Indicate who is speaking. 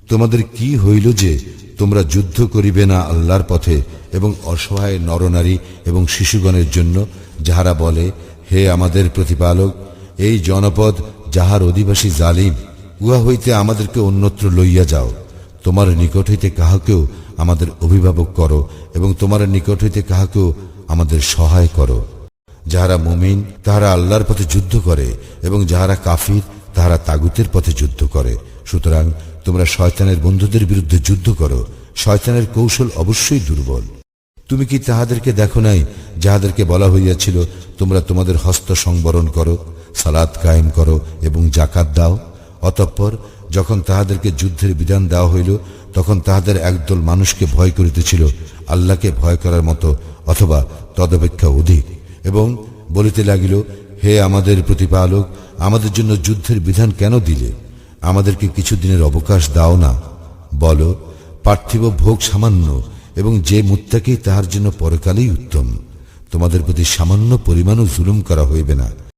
Speaker 1: তোমাদের কি হইল যে তোমরা যুদ্ধ করিবে না আল্লাহর পথে এবং অসহায় নরনারী এবং শিশুগণের জন্য, যাহারা বলে, হে আমাদের প্রতিপালক, এই জনপদ যাহার অধিবাসী জালিম, উহা হইতে আমাদেরকে অন্যত্র লইয়া যাও। তোমার নিকট হইতে কাহাকেও আমাদের অভিভাবক করো এবং তোমার নিকট হইতে কাহাকেও আমাদের সহায় করো। যাহারা মুমিন তাহারা আল্লাহর পথে যুদ্ধ করে এবং যাহারা কাফির তাহারা তাগুতের পথে যুদ্ধ করে। সুতরাং তোমরা শয়তানের বন্ধুদের বিরুদ্ধে যুদ্ধ করো। শয়তানের কৌশল অবশ্যই দুর্বল। তুমি কি তাহাদেরকে দেখো নাই যাহাদেরকে বলা হইয়াছিল, তোমরা তোমাদের হস্ত সংবরণ করো, সালাত কায়েম করো এবং জাকাত দাও? অতঃপর যখন তাহাদেরকে যুদ্ধের বিধান দেওয়া হইল, তখন তাহাদের একদল মানুষকে ভয় করিতেছিল আল্লাহকে ভয় করার মতো অথবা তদপেক্ষা অধিক, এবং বলিতে লাগিল, হে আমাদের প্রতিপালক, আমাদের জন্য যুদ্ধের বিধান কেন দিলে? আমাদেরকে কিছুদিনের অবকাশ দাও না। বলো, পার্থিব ভোগ সামান্য, এবং যে মুত্তাকী তাহার জন্য পরকালেই উত্তম। তোমাদের প্রতি সামান্য পরিমাণও জুলুম করা হইবে না।